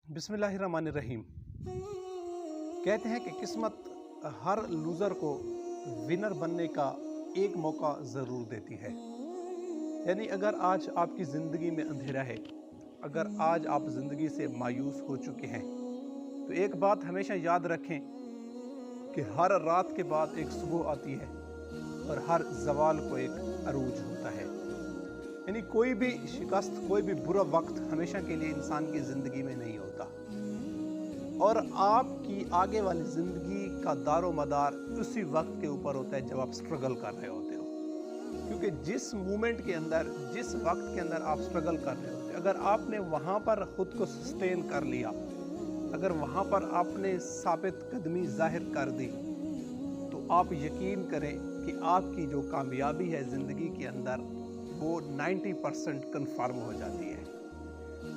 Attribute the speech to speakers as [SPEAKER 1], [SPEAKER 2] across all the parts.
[SPEAKER 1] बिस्मिल्लाहिर्रहमानिर्रहीम। कहते हैं कि किस्मत हर लूज़र को विनर बनने का एक मौका ज़रूर देती है। यानी अगर आज आपकी ज़िंदगी में अंधेरा है, अगर आज आप ज़िंदगी से मायूस हो चुके हैं, तो एक बात हमेशा याद रखें कि हर रात के बाद एक सुबह आती है और हर ज़वाल को एक अरूज होता है। यानी कोई भी शिकस्त, कोई भी बुरा वक्त हमेशा के लिए इंसान की ज़िंदगी में नहीं होता, और आपकी आगे वाली ज़िंदगी का दारो मदार उसी वक्त के ऊपर होता है जब आप स्ट्रगल कर रहे होते हो। क्योंकि जिस मोमेंट के अंदर, जिस वक्त के अंदर आप स्ट्रगल कर रहे होते, अगर आपने वहाँ पर ख़ुद को सस्टेन कर लिया, अगर वहाँ पर आपने साबित कदमी ज़ाहिर कर दी, तो आप यकीन करें कि आपकी जो कामयाबी है ज़िंदगी के अंदर वो 90% कन्फर्म हो जाती है।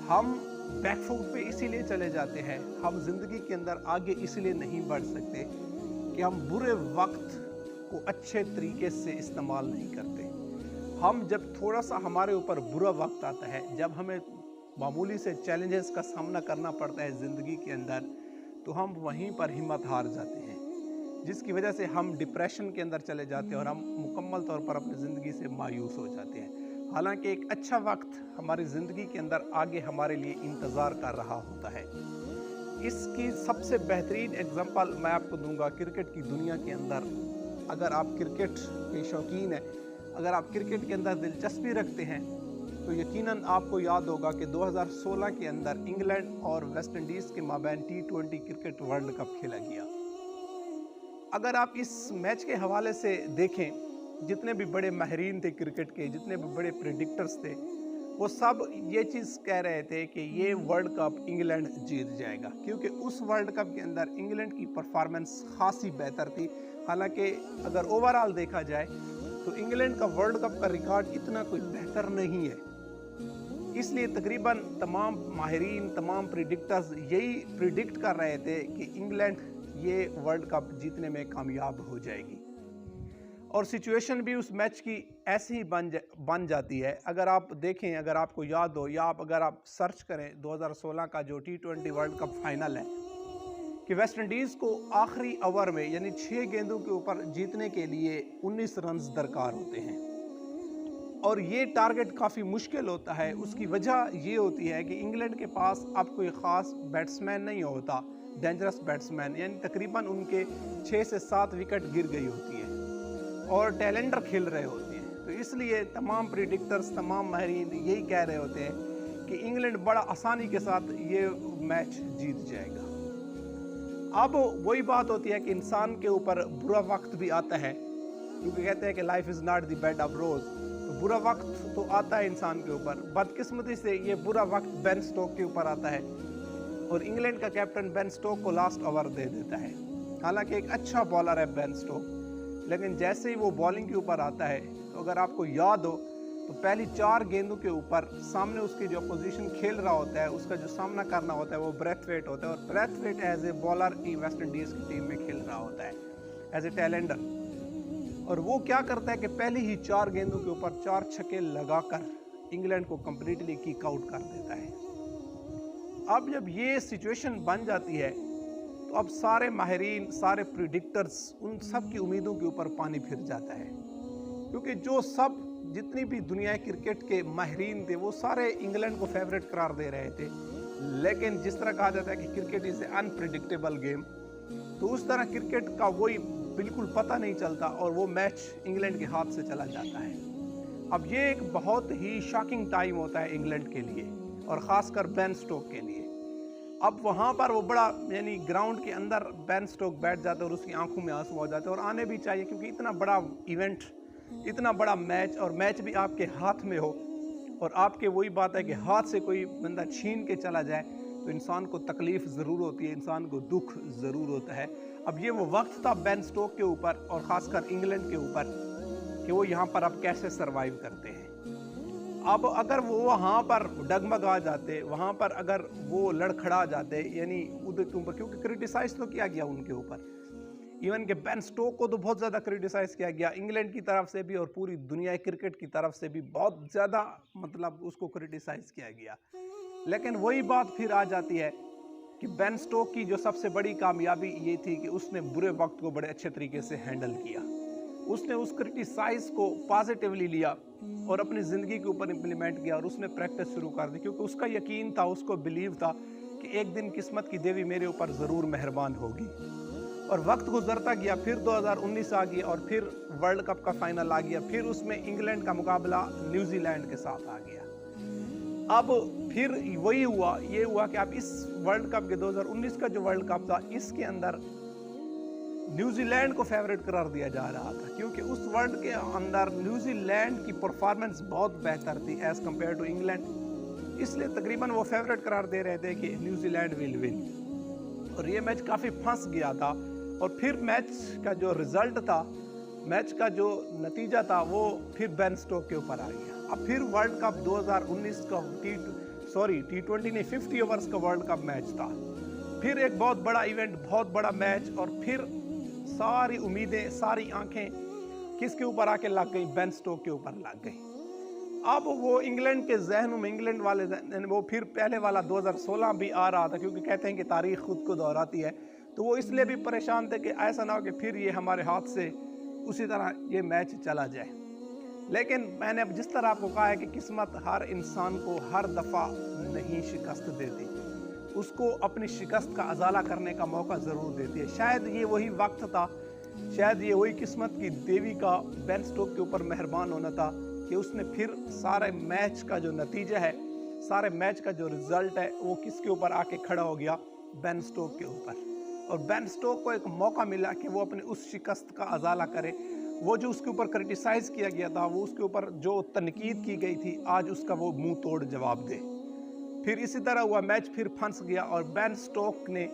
[SPEAKER 1] हम बैकफुट पे इसीलिए चले जाते हैं, हम ज़िंदगी के अंदर आगे इसलिए नहीं बढ़ सकते कि हम बुरे वक्त को अच्छे तरीके से इस्तेमाल नहीं करते। हम जब थोड़ा सा हमारे ऊपर बुरा वक्त आता है, जब हमें मामूली से चैलेंजेस का सामना करना पड़ता है ज़िंदगी के अंदर, तो हम वहीं पर हिम्मत हार जाते हैं, जिसकी वजह से हम डिप्रेशन के अंदर चले जाते हैं और हम मुकम्मल तौर पर अपनी ज़िंदगी से मायूस हो जाते हैं। हालांकि एक अच्छा वक्त हमारी ज़िंदगी के अंदर आगे हमारे लिए इंतज़ार कर रहा होता है। इसकी सबसे बेहतरीन एग्जांपल मैं आपको दूंगा क्रिकेट की दुनिया के अंदर। अगर आप क्रिकेट के शौकीन हैं, अगर आप क्रिकेट के अंदर दिलचस्पी रखते हैं, तो यकीनन आपको याद होगा कि 2016 के अंदर इंग्लैंड और वेस्ट इंडीज़ के माबैन T20 क्रिकेट वर्ल्ड कप खेला गया। अगर आप इस मैच के हवाले से देखें, जितने भी बड़े माहिरीन थे क्रिकेट के, जितने भी बड़े प्रेडिक्टर्स थे, वो सब ये चीज़ कह रहे थे कि ये वर्ल्ड कप इंग्लैंड जीत जाएगा, क्योंकि उस वर्ल्ड कप के अंदर इंग्लैंड की परफॉर्मेंस खासी बेहतर थी। हालांकि अगर ओवरऑल देखा जाए तो इंग्लैंड का वर्ल्ड कप का रिकॉर्ड इतना कोई बेहतर नहीं है। इसलिए तकरीबन तमाम माहिरीन, तमाम प्रेडिक्टर्स यही प्रिडिक्ट कर रहे थे कि इंग्लैंड ये वर्ल्ड कप जीतने में कामयाब हो जाएगी। और सिचुएशन भी उस मैच की ऐसी ही बन जाती है। अगर आप देखें, अगर आपको याद हो, या अगर आप सर्च करें 2016 का जो T20 वर्ल्ड कप फाइनल है, कि वेस्ट इंडीज़ को आखिरी ओवर में यानी 6 गेंदों के ऊपर जीतने के लिए 19 रन्स दरकार होते हैं, और ये टारगेट काफ़ी मुश्किल होता है। उसकी वजह ये होती है कि इंग्लैंड के पास अब कोई ख़ास बैट्समैन नहीं होता, डेंजरस बैट्समैन, यानी तकरीबन उनके 6 से 7 विकेट गिर गई होती है और टैलेंडर खेल रहे होते हैं। तो इसलिए तमाम प्रेडिक्टर्स, तमाम माहिरीन यही कह रहे होते हैं कि इंग्लैंड बड़ा आसानी के साथ ये मैच जीत जाएगा। अब वही बात होती है कि इंसान के ऊपर बुरा वक्त भी आता है, क्योंकि कहते हैं कि life is not the bed of rose. तो बुरा वक्त तो आता है इंसान के ऊपर। बदकिस्मती से ये बुरा वक्त बेन स्टोक के ऊपर आता है और इंग्लैंड का कैप्टन बेन स्टोक को लास्ट ओवर दे देता है। हालांकि एक अच्छा बॉलर है बेन स्टोक, लेकिन जैसे ही वो बॉलिंग के ऊपर आता है, तो अगर आपको याद हो तो पहली 4 गेंदों के ऊपर सामने उसकी जो अपोजिशन खेल रहा होता है, उसका जो सामना करना होता है वो ब्रेथवेट होता है, और Brathwaite as a bowler West Indies की टीम में खेल रहा होता है एज ए टैलेंडर। और वो क्या करता है कि पहली ही 4 गेंदों के ऊपर 4 छक्के लगाकर इंग्लैंड को कंप्लीटली किक आउट कर देता है। अब जब ये सिचुएशन बन जाती है, तो अब सारे माहिरीन, सारे प्रिडिक्टर्स, उन सब की उम्मीदों के ऊपर पानी फिर जाता है, क्योंकि जो सब जितनी भी दुनिया क्रिकेट के माहिरीन थे, वो सारे इंग्लैंड को फेवरेट करार दे रहे थे। लेकिन जिस तरह कहा जाता है कि cricket is a unpredictable game, तो उस तरह क्रिकेट का वही बिल्कुल पता नहीं चलता और वो मैच इंग्लैंड के हाथ से चला जाता है। अब ये एक बहुत ही शॉकिंग टाइम होता है इंग्लैंड के लिए, और ख़ासकर बेन स्टोक के लिए। अब वहाँ पर वो बड़ा, यानी ग्राउंड के अंदर बेन स्टोक बैठ जाता है और उसकी आंखों में आंसू आ जाते हैं, और आने भी चाहिए, क्योंकि इतना बड़ा इवेंट, इतना बड़ा मैच, और मैच भी आपके हाथ में हो, और आपके वही बात है कि हाथ से कोई बंदा छीन के चला जाए तो इंसान को तकलीफ़ ज़रूर होती है, इंसान को दुख ज़रूर होता है। अब ये वो वक्त था बेन स्टोक के ऊपर और ख़ासकर इंग्लैंड के ऊपर कि वो यहाँ पर अब कैसे सर्वाइव करते हैं। अब अगर वो वहाँ पर डगमगा जाते, वहाँ पर अगर वो लड़खड़ा जाते, यानी उनके ऊपर, क्योंकि क्रिटिसाइज़ तो किया गया उनके ऊपर, इवन कि बेन स्टोक को तो बहुत ज़्यादा क्रिटिसाइज़ किया गया इंग्लैंड की तरफ से भी, और पूरी दुनिया क्रिकेट की तरफ से भी बहुत ज़्यादा मतलब उसको क्रिटिसाइज़ किया गया। लेकिन वही बात फिर आ जाती है कि बेन स्टोक की जो सबसे बड़ी कामयाबी ये थी कि उसने बुरे वक्त को बड़े अच्छे तरीके से हैंडल किया। उसने उस क्रिटिसाइज को पॉजिटिवली लिया और अपनी ज़िंदगी के ऊपर इम्प्लीमेंट किया और उसने प्रैक्टिस शुरू कर दी, क्योंकि उसका यकीन था, उसको बिलीव था कि एक दिन किस्मत की देवी मेरे ऊपर ज़रूर मेहरबान होगी। और वक्त गुजरता गया, फिर 2019 आ गया और फिर वर्ल्ड कप का फाइनल आ गया, फिर उसमें इंग्लैंड का मुकाबला न्यूजीलैंड के साथ आ गया। अब फिर वही हुआ, ये हुआ कि अब इस वर्ल्ड कप के 2019 का जो वर्ल्ड कप था, इसके अंदर न्यूजीलैंड को फेवरेट करार दिया जा रहा था, क्योंकि उस वर्ल्ड के अंदर न्यूजीलैंड की परफॉर्मेंस बहुत बेहतर थी एज कंपेयर टू इंग्लैंड, इसलिए तकरीबन वो फेवरेट करार दे रहे थे कि न्यूजीलैंड विल विन। और ये मैच काफ़ी फंस गया था और फिर मैच का जो रिजल्ट था, मैच का जो नतीजा था, वो फिर बेन स्टोक के ऊपर आ गया। अब फिर वर्ल्ड कप 2019 का T20 नहीं 50 ओवर्स का वर्ल्ड कप मैच था, फिर एक बहुत बड़ा इवेंट, बहुत बड़ा मैच, और फिर सारी उम्मीदें, सारी आंखें किसके ऊपर आके लग गई? बेन स्टोक के ऊपर लग गई। अब वो इंग्लैंड के जहनों में, इंग्लैंड वाले वो फिर पहले वाला 2016 भी आ रहा था, क्योंकि कहते हैं कि तारीख खुद को दोहराती है, तो वो इसलिए भी परेशान थे कि ऐसा ना हो कि फिर ये हमारे हाथ से उसी तरह ये मैच चला जाए। लेकिन मैंने अब जिस तरह आपको कहा है कि किस्मत हर इंसान को हर दफ़ा नहीं शिकस्त देती, उसको अपनी शिकस्त का अजाला करने का मौका ज़रूर देती है। शायद ये वही वक्त था, शायद ये वही किस्मत की देवी का बेन स्टोक के ऊपर मेहरबान होना था कि उसने फिर सारे मैच का जो नतीजा है, सारे मैच का जो रिज़ल्ट है, वो किसके ऊपर आके खड़ा हो गया? बेन स्टोक के ऊपर। और बेन स्टोक को एक मौका मिला कि वो अपने उस शिकस्त का अजाला करे। वो जो उसके ऊपर क्रिटिसाइज़ किया गया था, वो उसके ऊपर जो तनकीद की गई थी, आज उसका वो मुंह तोड़ जवाब दे। फिर इसी तरह हुआ, मैच फिर फंस गया और बेन स्टोक ने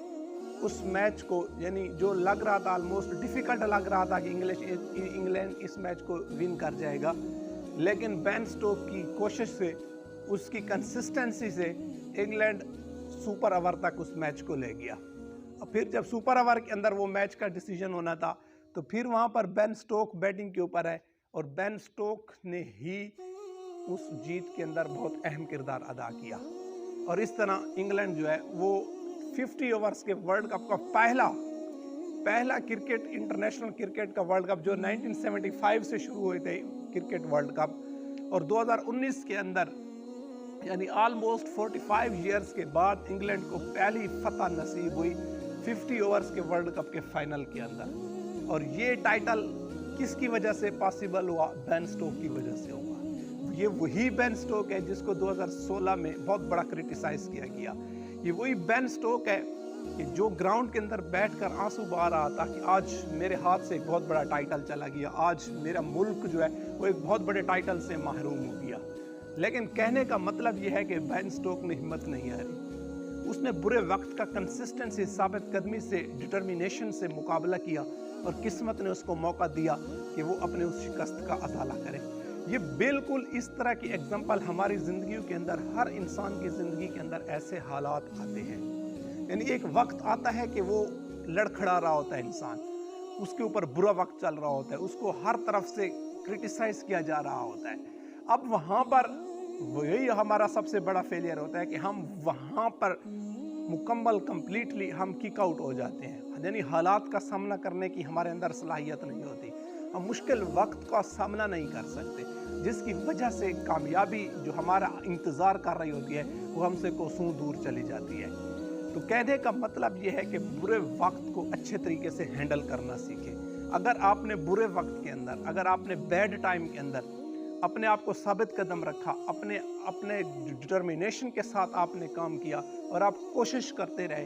[SPEAKER 1] उस मैच को, यानी जो लग रहा था ऑलमोस्ट डिफ़िकल्ट लग रहा था कि इंग्लैंड इस मैच को विन कर जाएगा, लेकिन बेन स्टोक की कोशिश से, उसकी कंसिस्टेंसी से इंग्लैंड सुपर ओवर तक उस मैच को ले गया। और फिर जब सुपर ओवर के अंदर वो मैच का डिसीजन होना था, तो फिर वहाँ पर बेन स्टोक बैटिंग के ऊपर है और बेन स्टोक ने ही उस जीत के अंदर बहुत अहम किरदार अदा किया। और इस तरह इंग्लैंड जो है वो 50 ओवर्स के वर्ल्ड कप का पहला क्रिकेट, इंटरनेशनल क्रिकेट का वर्ल्ड कप, जो 1975 से शुरू हुए थे क्रिकेट वर्ल्ड कप, और 2019 के अंदर यानी ऑलमोस्ट 45 ईयर्स के बाद इंग्लैंड को पहली फतह नसीब हुई 50 ओवर्स के वर्ल्ड कप के फाइनल के अंदर। और ये टाइटल किसकी वजह से पॉसिबल हुआ? बेन स्टोक की वजह से हुआ। ये वही बेन स्टोक है जिसको 2016 में बहुत बड़ा क्रिटिसाइज किया गया। ये वही बेन स्टोक है कि जो ग्राउंड के अंदर बैठकर आंसू बहा रहा था कि आज मेरे हाथ से एक बहुत बड़ा टाइटल चला गया, आज मेरा मुल्क जो है वो एक बहुत बड़े टाइटल से महरूम हो गया। लेकिन कहने का मतलब ये है कि बेन स्टोक ने हिम्मत नहीं हारी। उसने बुरे वक्त का कंसिस्टेंसी, साबित कदमी से, डिटर्मिनेशन से मुकाबला किया और किस्मत ने उसको मौका दिया कि वो अपने उस शिकस्त का अजाला करे। ये बिल्कुल इस तरह की एग्जाम्पल हमारी ज़िंदगियों के अंदर, हर इंसान की ज़िंदगी के अंदर ऐसे हालात आते हैं। यानी एक वक्त आता है कि वो लड़खड़ा रहा होता है इंसान, उसके ऊपर बुरा वक्त चल रहा होता है, उसको हर तरफ से क्रिटिसाइज किया जा रहा होता है। अब वहाँ पर वही हमारा सबसे बड़ा फेलियर होता है कि हम वहाँ पर मुकम्मल कंप्लीटली हम किक आउट हो जाते हैं। यानी हालात का सामना करने की हमारे अंदर सलाहियत नहीं होती, हम मुश्किल वक्त का सामना नहीं कर सकते, जिसकी वजह से कामयाबी जो हमारा इंतज़ार कर रही होती है वो हमसे कोसों दूर चली जाती है। तो कहने का मतलब ये है कि बुरे वक्त को अच्छे तरीके से हैंडल करना सीखें। अगर आपने बुरे वक्त के अंदर, अगर आपने बैड टाइम के अंदर अपने आप को साबित कदम रखा, अपने डिटर्मिनेशन के साथ आपने काम किया और आप कोशिश करते रहे,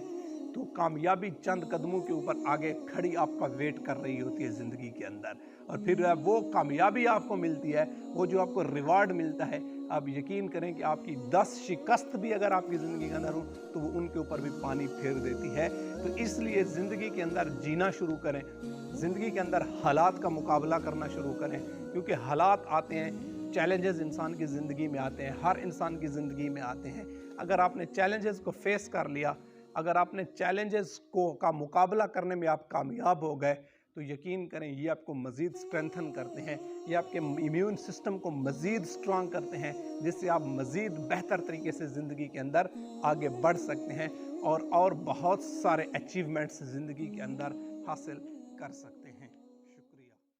[SPEAKER 1] तो कामयाबी चंद कदमों के ऊपर आगे खड़ी आपका वेट कर रही होती है ज़िंदगी के अंदर। और फिर वो कामयाबी आपको मिलती है, वो जो आपको रिवार्ड मिलता है, आप यकीन करें कि आपकी 10 शिकस्त भी अगर आपकी ज़िंदगी के अंदर हो तो वो उनके ऊपर भी पानी फेर देती है। तो इसलिए ज़िंदगी के अंदर जीना शुरू करें, ज़िंदगी के अंदर हालात का मुकाबला करना शुरू करें, क्योंकि हालात आते हैं, चैलेंजेस इंसान की ज़िंदगी में आते हैं, हर इंसान की ज़िंदगी में आते हैं। अगर आपने चैलेंजेस को फेस कर लिया, अगर आपने चैलेंजेस का मुकाबला करने में आप कामयाब हो गए, तो यकीन करें ये आपको मज़ीद स्ट्रेंथन करते हैं, ये आपके इम्यून सिस्टम को मज़ीद स्ट्रॉन्ग करते हैं, जिससे आप मज़ीद बेहतर तरीके से ज़िंदगी के अंदर आगे बढ़ सकते हैं اور بہت سارے اچیومنٹس زندگی کے اندر حاصل کر سکتے ہیں۔